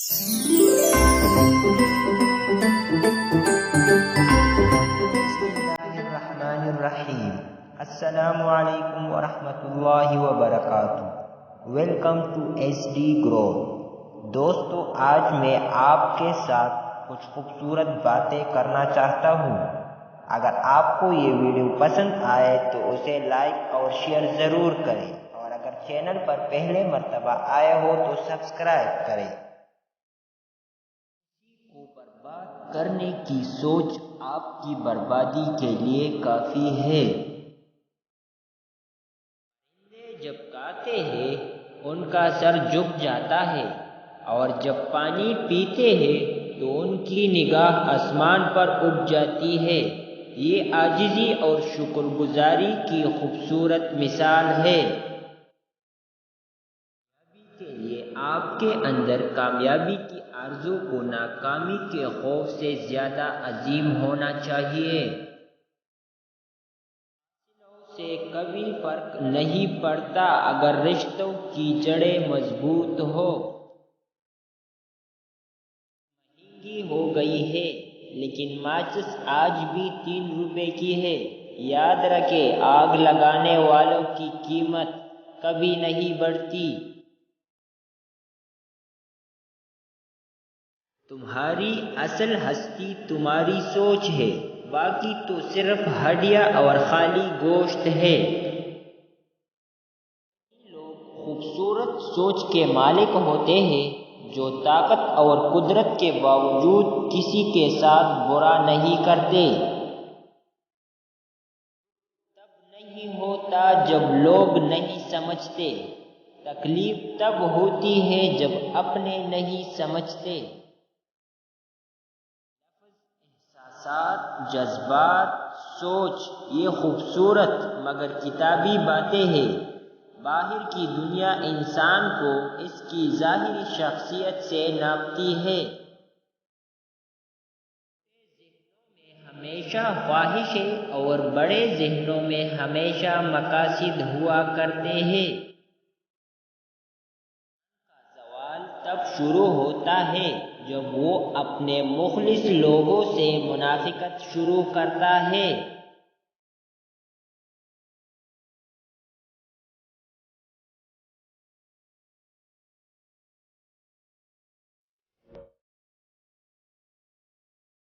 Bismillahirrahmanirrahim. Assalamu alaikum warahmatullahi wabarakatuh. Welcome to S D growth. دوستو، آج میں آپ کے ساتھ کچھ خوبصورت باتیں کرنا چاہتا ہوں. اگر آپ کو یہ ویڈیو پسند آئے تو اسے لائک اور شیئر ضرور کریں، اور اگر چینل پر پہلے مرتبہ آئے ہو تو سبسکرائب کریں. کسی کو برباد کرنے کی سوچ آپ کی بربادی کے لیے کافی ہے. پرندے جب گاتے ہیں ان کا سر جھک جاتا ہے، اور جب پانی پیتے ہیں تو ان کی نگاہ آسمان پر اٹھ جاتی ہے. یہ عاجزی اور شکر گزاری کی خوبصورت مثال ہے. کامیابی کے لیے آپ کے اندر کامیابی کی آرزو کو ناکامی کے خوف سے زیادہ عظیم ہونا چاہیے. سے کبھی فرق نہیں پڑتا اگر رشتوں کی جڑیں مضبوط ہو. مہنگی ہو گئی ہے لیکن ماچس آج بھی 3 روپے کی ہے. یاد رکھیں، آگ لگانے والوں کی قیمت کبھی نہیں بڑھتی. تمہاری اصل ہستی تمہاری سوچ ہے، باقی تو صرف ہڈیاں اور خالی گوشت ہے. لوگ خوبصورت سوچ کے مالک ہوتے ہیں جو طاقت اور قدرت کے باوجود کسی کے ساتھ برا نہیں کرتے. تب نہیں ہوتا جب لوگ نہیں سمجھتے، تکلیف تب ہوتی ہے جب اپنے نہیں سمجھتے. احساسات، جذبات، سوچ، یہ خوبصورت مگر کتابی باتیں ہیں. باہر کی دنیا انسان کو اس کی ظاہری شخصیت سے ناپتی ہے. ذہنوں میں ہمیشہ خواہشیں اور بڑے ذہنوں میں ہمیشہ مقاصد ہوا کرتے ہیں. زوال تب شروع ہوتا ہے جب وہ اپنے مخلص لوگوں سے منافقت شروع کرتا ہے.